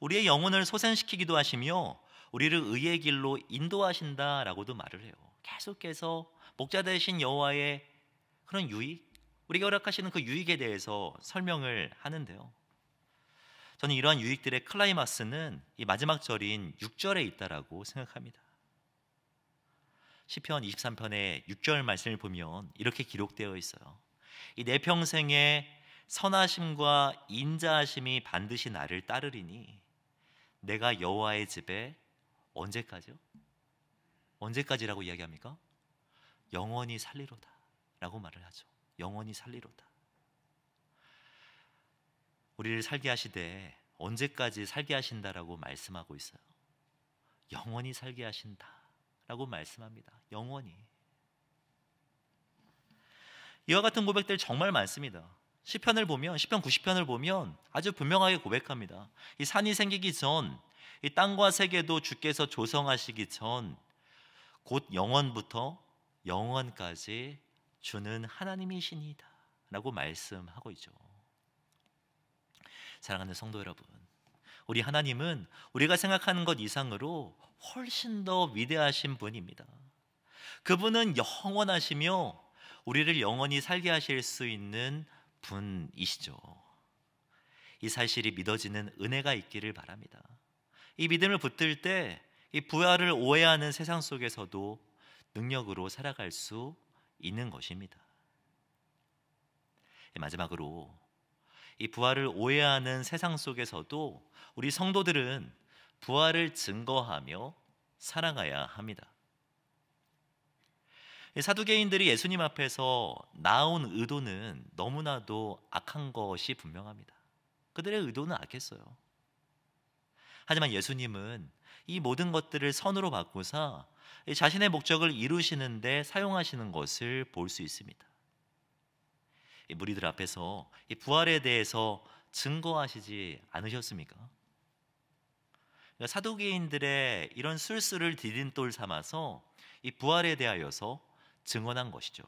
우리의 영혼을 소생시키기도 하시며 우리를 의의 길로 인도하신다라고도 말을 해요. 계속해서 목자 되신 여호와의 그런 유익, 우리가 허락하시는 그 유익에 대해서 설명을 하는데요. 저는 이러한 유익들의 클라이막스는 이 마지막 절인 6절에 있다라고 생각합니다. 시편 23편의 6절 말씀을 보면 이렇게 기록되어 있어요. 이 내 평생에 선하심과 인자하심이 반드시 나를 따르리니 내가 여호와의 집에 언제까지요? 언제까지라고 이야기합니까? 영원히 살리로다 라고 말을 하죠. 영원히 살리로다. 우리를 살게 하시되 언제까지 살게 하신다라고 말씀하고 있어요. 영원히 살게 하신다 라고 말씀합니다. 영원히. 이와 같은 고백들 정말 많습니다. 시편을 보면, 시편 90편을 보면 아주 분명하게 고백합니다. 이 산이 생기기 전, 이 땅과 세계도 주께서 조성하시기 전 곧 영원부터 영원까지 주는 하나님이시니다 라고 말씀하고 있죠. 사랑하는 성도 여러분, 우리 하나님은 우리가 생각하는 것 이상으로 훨씬 더 위대하신 분입니다. 그분은 영원하시며 우리를 영원히 살게 하실 수 있는 분이시죠. 이 사실이 믿어지는 은혜가 있기를 바랍니다. 이 믿음을 붙들 때 이 부활을 오해하는 세상 속에서도 능력으로 살아갈 수 있는 것입니다. 마지막으로 이 부활을 오해하는 세상 속에서도 우리 성도들은 부활을 증거하며 살아가야 합니다. 사두개인들이 예수님 앞에서 나온 의도는 너무나도 악한 것이 분명합니다. 그들의 의도는 악했어요. 하지만 예수님은 이 모든 것들을 선으로 바꾸사 자신의 목적을 이루시는 데 사용하시는 것을 볼 수 있습니다. 무리들 앞에서 이 부활에 대해서 증거하시지 않으셨습니까? 사두개인들의 이런 술수를 디딤돌 삼아서 이 부활에 대하여서 증언한 것이죠.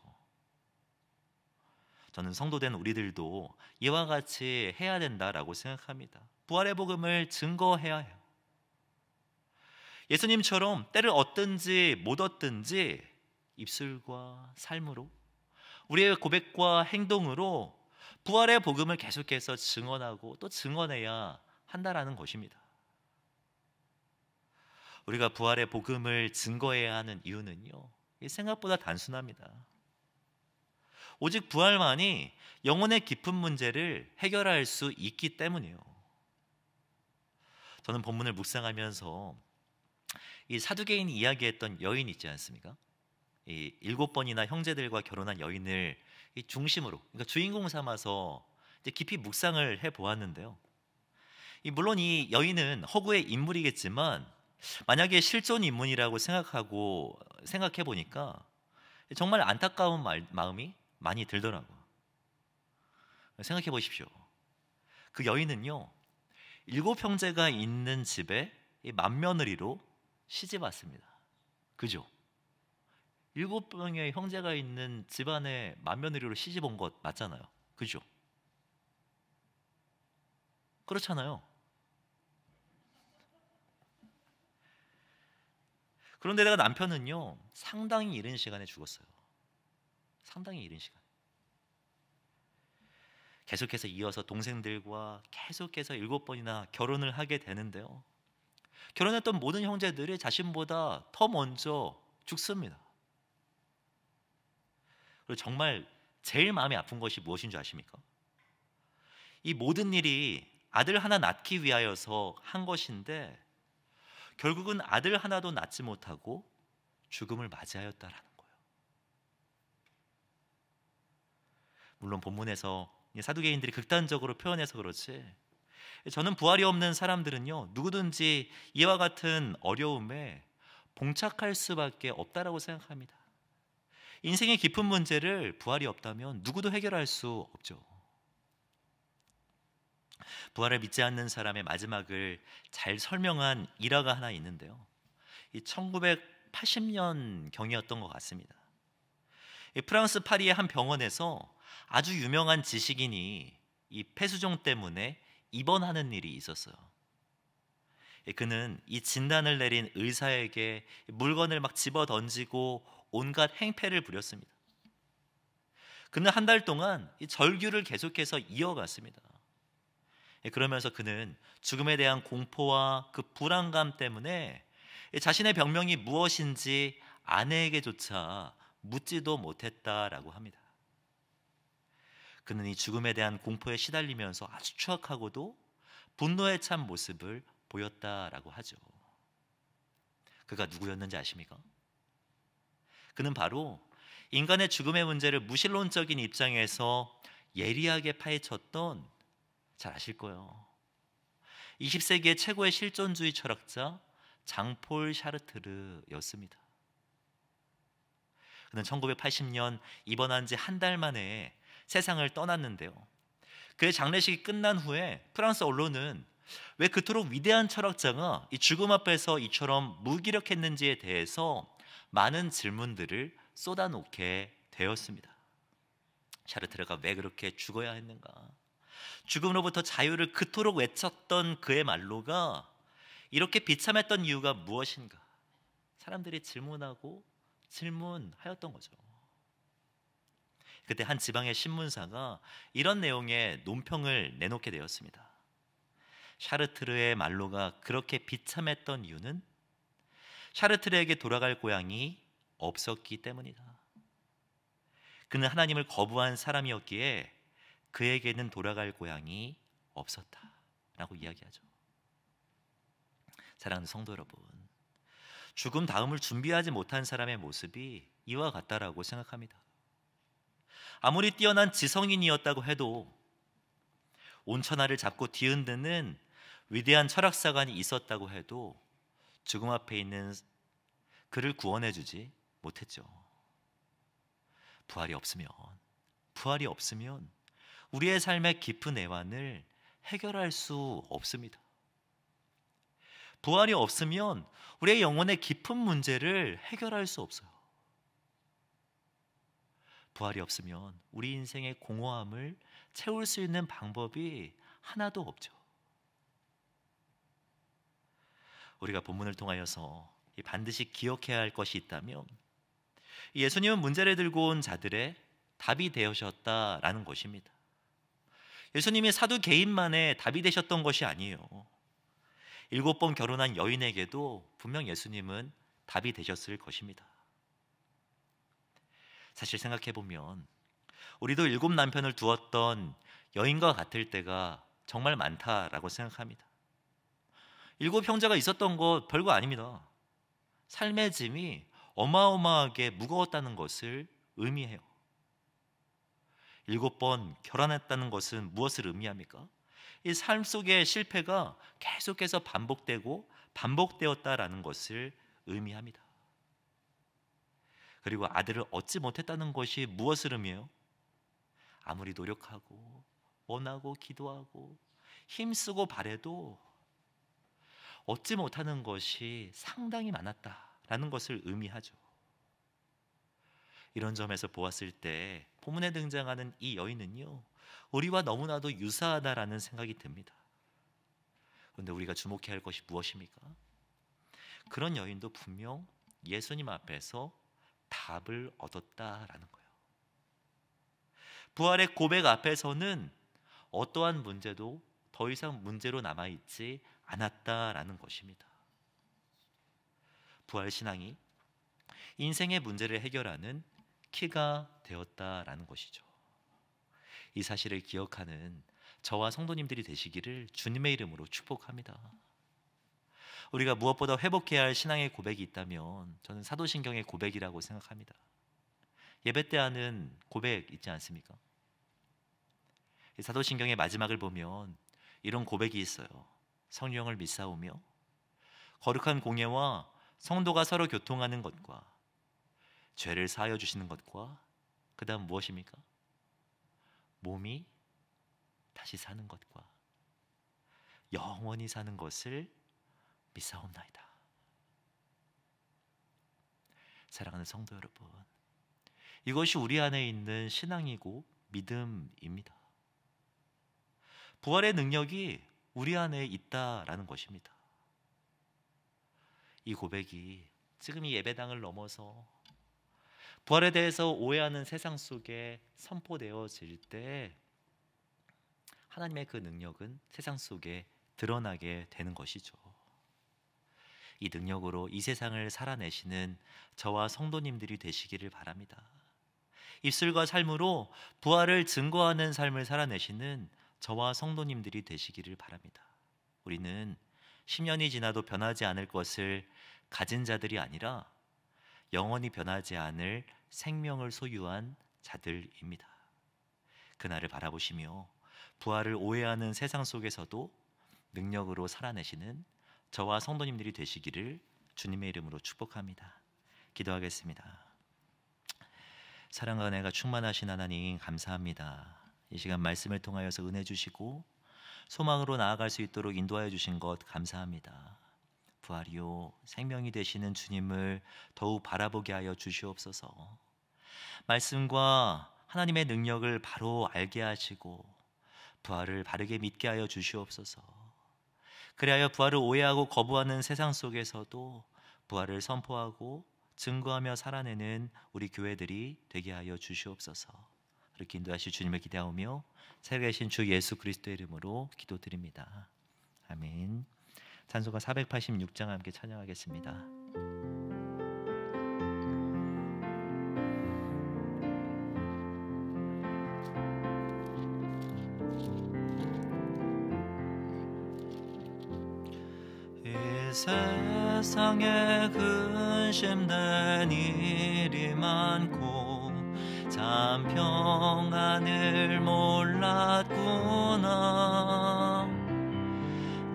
저는 성도된 우리들도 이와 같이 해야 된다라고 생각합니다. 부활의 복음을 증거해야 해요. 예수님처럼 때를 얻든지 못 얻든지 입술과 삶으로 우리의 고백과 행동으로 부활의 복음을 계속해서 증언하고 또 증언해야 한다라는 것입니다. 우리가 부활의 복음을 증거해야 하는 이유는요, 생각보다 단순합니다. 오직 부활만이 영혼의 깊은 문제를 해결할 수 있기 때문이에요. 저는 본문을 묵상하면서 이 사두개인이 이야기했던 여인 있지 않습니까? 이 7번이나 형제들과 결혼한 여인을 이 중심으로, 그러니까 주인공 삼아서 이제 깊이 묵상을 해 보았는데요. 물론 이 여인은 허구의 인물이겠지만 만약에 실존 인물이라고 생각해 보니까 정말 안타까운 마음이 많이 들더라고요. 생각해 보십시오. 그 여인은요, 7형제가 있는 집에 이 맏며느리로 시집 왔습니다. 그죠? 7명의 형제가 있는 집안에 맏며느리로 시집 온 것 맞잖아요. 그죠? 그렇잖아요. 그런데다가 남편은요, 상당히 이른 시간에 죽었어요. 상당히 이른 시간. 계속해서 이어서 동생들과 계속해서 7번이나 결혼을 하게 되는데요, 결혼했던 모든 형제들이 자신보다 더 먼저 죽습니다. 그리고 정말 제일 마음이 아픈 것이 무엇인 줄 아십니까? 이 모든 일이 아들 하나 낳기 위하여서 한 것인데 결국은 아들 하나도 낳지 못하고 죽음을 맞이하였다라는 거예요. 물론 본문에서 사두개인들이 극단적으로 표현해서 그렇지, 저는 부활이 없는 사람들은요, 누구든지 이와 같은 어려움에 봉착할 수밖에 없다라고 생각합니다. 인생의 깊은 문제를 부활이 없다면 누구도 해결할 수 없죠. 부활을 믿지 않는 사람의 마지막을 잘 설명한 일화가 하나 있는데요, 이 1980년 경이었던 것 같습니다. 이 프랑스 파리의 한 병원에서 아주 유명한 지식인이 이 폐수종 때문에 입원하는 일이 있었어요. 그는 이 진단을 내린 의사에게 물건을 막 집어 던지고 온갖 행패를 부렸습니다. 그는 한 달 동안 이 절규를 계속해서 이어갔습니다. 그러면서 그는 죽음에 대한 공포와 그 불안감 때문에 자신의 병명이 무엇인지 아내에게조차 묻지도 못했다라고 합니다. 그는 이 죽음에 대한 공포에 시달리면서 아주 추악하고도 분노에 찬 모습을 보였다라고 하죠. 그가 누구였는지 아십니까? 그는 바로 인간의 죽음의 문제를 무신론적인 입장에서 예리하게 파헤쳤던, 잘 아실 거예요, 20세기의 최고의 실존주의 철학자 장폴 샤르트르였습니다. 그는 1980년 입원한 지 한 달 만에 세상을 떠났는데요, 그의 장례식이 끝난 후에 프랑스 언론은 왜 그토록 위대한 철학자가 이 죽음 앞에서 이처럼 무기력했는지에 대해서 많은 질문들을 쏟아놓게 되었습니다. 샤르트르가 왜 그렇게 죽어야 했는가, 죽음으로부터 자유를 그토록 외쳤던 그의 말로가 이렇게 비참했던 이유가 무엇인가, 사람들이 질문하고 질문하였던 거죠. 그때 한 지방의 신문사가 이런 내용의 논평을 내놓게 되었습니다. 샤르트르의 말로가 그렇게 비참했던 이유는 샤르트르에게 돌아갈 고향이 없었기 때문이다. 그는 하나님을 거부한 사람이었기에 그에게는 돌아갈 고향이 없었다라고 이야기하죠. 사랑하는 성도 여러분, 죽음 다음을 준비하지 못한 사람의 모습이 이와 같다라고 생각합니다. 아무리 뛰어난 지성인이었다고 해도, 온천하를 잡고 뒤흔드는 위대한 철학사관이 있었다고 해도 죽음 앞에 있는 그를 구원해주지 못했죠. 부활이 없으면 우리의 삶의 깊은 애환을 해결할 수 없습니다. 부활이 없으면 우리의 영혼의 깊은 문제를 해결할 수 없어요. 부활이 없으면 우리 인생의 공허함을 채울 수 있는 방법이 하나도 없죠. 우리가 본문을 통하여서 반드시 기억해야 할 것이 있다면, 예수님은 문제를 들고 온 자들의 답이 되셨다라는 것입니다. 예수님이 사두개인만의 답이 되셨던 것이 아니에요. 7번 결혼한 여인에게도 분명 예수님은 답이 되셨을 것입니다. 사실 생각해보면 우리도 7 남편을 두었던 여인과 같을 때가 정말 많다라고 생각합니다. 7 형제가 있었던 것 별거 아닙니다. 삶의 짐이 어마어마하게 무거웠다는 것을 의미해요. 7번 결혼했다는 것은 무엇을 의미합니까? 이 삶 속의 실패가 계속해서 반복되었다라는 것을 의미합니다. 그리고 아들을 얻지 못했다는 것이 무엇을 의미해요? 아무리 노력하고 원하고 기도하고 힘쓰고 바래도 얻지 못하는 것이 상당히 많았다라는 것을 의미하죠. 이런 점에서 보았을 때 본문에 등장하는 이 여인은요, 우리와 너무나도 유사하다라는 생각이 듭니다. 그런데 우리가 주목해야 할 것이 무엇입니까? 그런 여인도 분명 예수님 앞에서 답을 얻었다라는 거예요. 부활의 고백 앞에서는 어떠한 문제도 더 이상 문제로 남아있지 않았다라는 것입니다. 부활 신앙이 인생의 문제를 해결하는 키가 되었다라는 것이죠. 이 사실을 기억하는 저와 성도님들이 되시기를 주님의 이름으로 축복합니다. 우리가 무엇보다 회복해야 할 신앙의 고백이 있다면 저는 사도신경의 고백이라고 생각합니다. 예배 때 하는 고백 있지 않습니까? 사도신경의 마지막을 보면 이런 고백이 있어요. 성령을 믿사오며 거룩한 공예와 성도가 서로 교통하는 것과 죄를 사하여 주시는 것과 그 다음 무엇입니까? 몸이 다시 사는 것과 영원히 사는 것을 믿사옵나이다. 사랑하는 성도 여러분, 이것이 우리 안에 있는 신앙이고 믿음입니다. 부활의 능력이 우리 안에 있다라는 것입니다. 이 고백이 지금 이 예배당을 넘어서 부활에 대해서 오해하는 세상 속에 선포되어질 때 하나님의 그 능력은 세상 속에 드러나게 되는 것이죠. 이 능력으로 이 세상을 살아내시는 저와 성도님들이 되시기를 바랍니다. 입술과 삶으로 부활을 증거하는 삶을 살아내시는 저와 성도님들이 되시기를 바랍니다. 우리는 10년이 지나도 변하지 않을 것을 가진 자들이 아니라 영원히 변하지 않을 생명을 소유한 자들입니다. 그날을 바라보시며 부활을 오해하는 세상 속에서도 능력으로 살아내시는 저와 성도님들이 되시기를 주님의 이름으로 축복합니다. 기도하겠습니다. 사랑과 은혜가 충만하신 하나님 감사합니다. 이 시간 말씀을 통하여서 은혜 주시고 소망으로 나아갈 수 있도록 인도하여 주신 것 감사합니다. 부활이요 생명이 되시는 주님을 더욱 바라보게 하여 주시옵소서. 말씀과 하나님의 능력을 바로 알게 하시고 부활을 바르게 믿게 하여 주시옵소서. 그리하여 부활을 오해하고 거부하는 세상 속에서도 부활을 선포하고 증거하며 살아내는 우리 교회들이 되게 하여 주시옵소서. 그렇게 인도하실 주님을 기대하며 살아계신 주 예수 그리스도의 이름으로 기도드립니다. 아멘. 찬송가 486장 함께 찬양하겠습니다. 이 세상에 근심된 일이 많고 참 평안을 몰랐구나.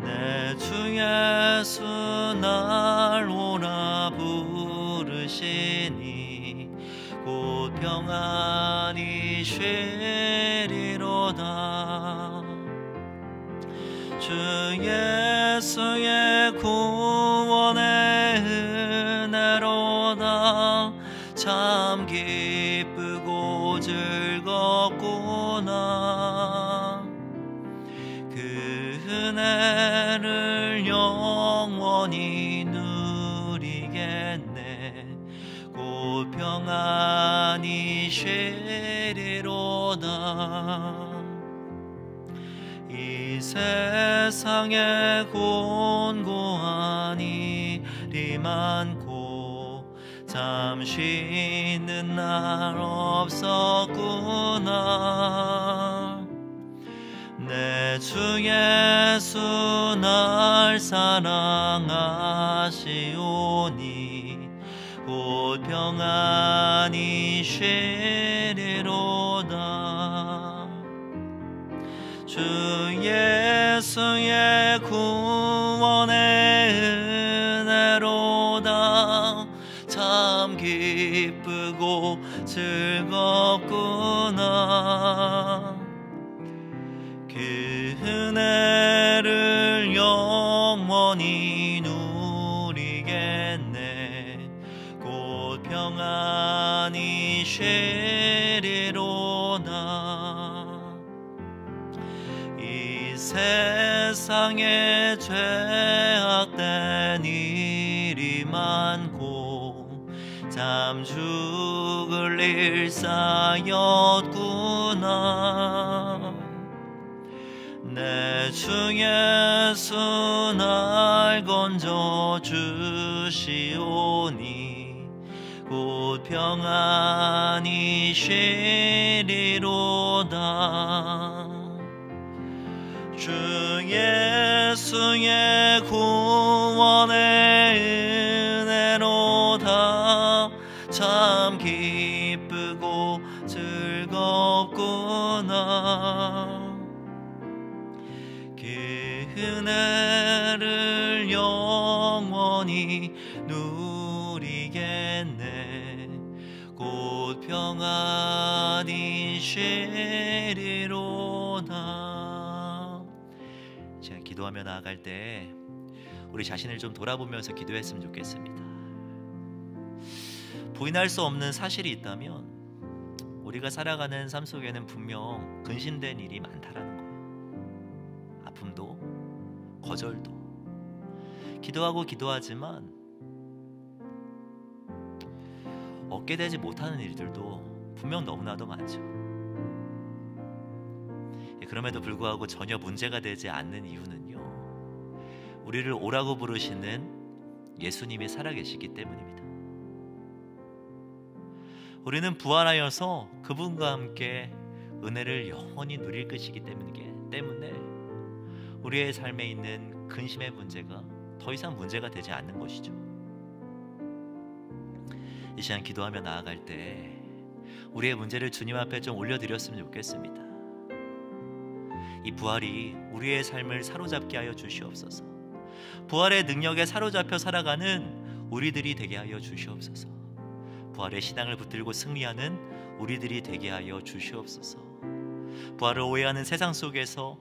내 주 예수 날 오라 부르시니 곧 평안히 쉬리로다. 주 예수의 구원의 은혜로다. 참 기쁘고 즐겁구나. 그 은혜를 영원히 누리겠네. 곧 평안히 쉬리로다. 이 세상에 곤고한 일이 많고 참 쉬는 날 없었구나. 내 주 예수 날 사랑하시오니 곧 평안히 쉬리로다. 주 예수의 구원의 은혜로다. 참 기쁘고 즐겁구나. 그 은혜 평안히 쉬리로다. 이 세상에 죄악된 일이 많고 참 죽을 일 쌓였구나. 내 주 예수 날 건져 주시오니 곧 평안히 쉬리로다. 주 예수의 구원의 은혜로다. 참 기쁘고 즐겁구나. 그 은혜를 영원히 누리겠네. 곧 평안히 쉬리로다. 제가 기도하며 나아갈 때 우리 자신을 좀 돌아보면서 기도했으면 좋겠습니다. 부인할 수 없는 사실이 있다면 우리가 살아가는 삶 속에는 분명 근심된 일이 많다라는 거예요. 아픔도 거절도 기도하고 기도하지만 얻게 되지 못하는 일들도 분명 너무나도 많죠. 그럼에도 불구하고 전혀 문제가 되지 않는 이유는요, 우리를 오라고 부르시는 예수님이 살아계시기 때문입니다. 우리는 부활하여서 그분과 함께 은혜를 영원히 누릴 것이기 때문에 우리의 삶에 있는 근심의 문제가 더 이상 문제가 되지 않는 것이죠. 이 시간 기도하며 나아갈 때 우리의 문제를 주님 앞에 좀 올려드렸으면 좋겠습니다. 이 부활이 우리의 삶을 사로잡게 하여 주시옵소서. 부활의 능력에 사로잡혀 살아가는 우리들이 되게 하여 주시옵소서. 부활의 신앙을 붙들고 승리하는 우리들이 되게 하여 주시옵소서. 부활을 오해하는 세상 속에서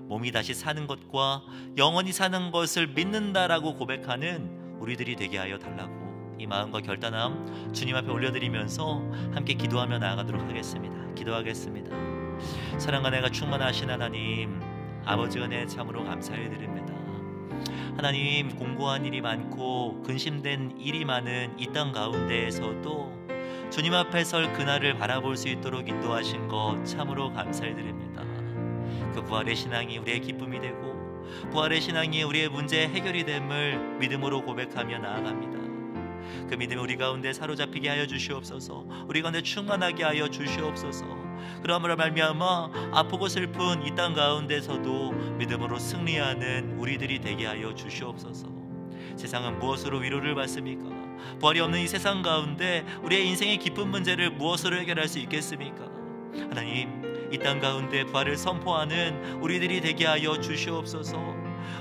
몸이 다시 사는 것과 영원히 사는 것을 믿는다라고 고백하는 우리들이 되게 하여 달라고 이 마음과 결단함 주님 앞에 올려드리면서 함께 기도하며 나아가도록 하겠습니다. 기도하겠습니다. 사랑과 은혜가 충만하신 하나님, 아버지 은혜 참으로 감사해 드립니다. 하나님, 공고한 일이 많고 근심된 일이 많은 이 땅 가운데에서도 주님 앞에 설 그날을 바라볼 수 있도록 인도하신 것 참으로 감사해 드립니다. 그 부활의 신앙이 우리의 기쁨이 되고 부활의 신앙이 우리의 문제의 해결이 됨을 믿음으로 고백하며 나아갑니다. 그 믿음이 우리 가운데 사로잡히게 하여 주시옵소서. 우리 가운데 충만하게 하여 주시옵소서. 그러므로 말미암아 아프고 슬픈 이 땅 가운데서도 믿음으로 승리하는 우리들이 되게 하여 주시옵소서. 세상은 무엇으로 위로를 받습니까? 부활이 없는 이 세상 가운데 우리의 인생의 깊은 문제를 무엇으로 해결할 수 있겠습니까? 하나님, 이 땅 가운데 부활을 선포하는 우리들이 되게 하여 주시옵소서.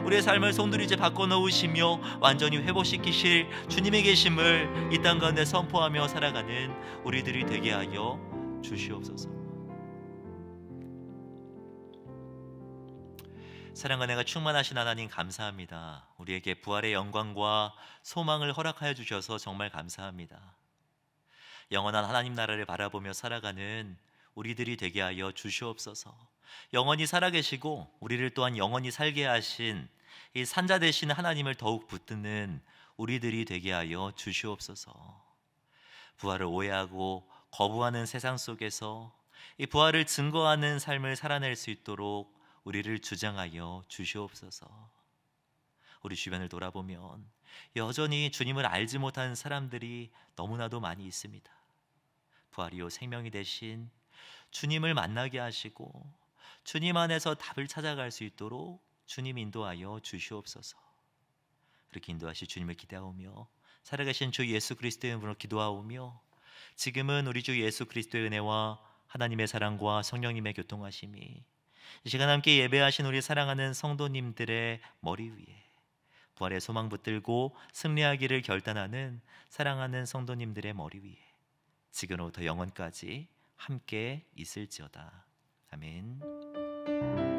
우리의 삶을 송두리째 바꿔놓으시며 완전히 회복시키실 주님의 계심을 이 땅 가운데 선포하며 살아가는 우리들이 되게 하여 주시옵소서. 사랑과 은혜가 충만하신 하나님 감사합니다. 우리에게 부활의 영광과 소망을 허락하여 주셔서 정말 감사합니다. 영원한 하나님 나라를 바라보며 살아가는 우리들이 되게 하여 주시옵소서. 영원히 살아계시고 우리를 또한 영원히 살게 하신 이 산자 되신 하나님을 더욱 붙드는 우리들이 되게 하여 주시옵소서. 부활을 오해하고 거부하는 세상 속에서 이 부활을 증거하는 삶을 살아낼 수 있도록 우리를 주장하여 주시옵소서. 우리 주변을 돌아보면 여전히 주님을 알지 못하는 사람들이 너무나도 많이 있습니다. 부활이요 생명이 되신 주님을 만나게 하시고 주님 안에서 답을 찾아갈 수 있도록 주님 인도하여 주시옵소서. 그렇게 인도하실 주님을 기대하오며 살아계신 주 예수 그리스도의 이름으로 기도하오며 지금은 우리 주 예수 그리스도의 은혜와 하나님의 사랑과 성령님의 교통하심이 이 시간 함께 예배하신 우리 사랑하는 성도님들의 머리 위에 부활의 소망 붙들고 승리하기를 결단하는 사랑하는 성도님들의 머리 위에 지금부터 영원까지 함께 있을지어다. 아멘.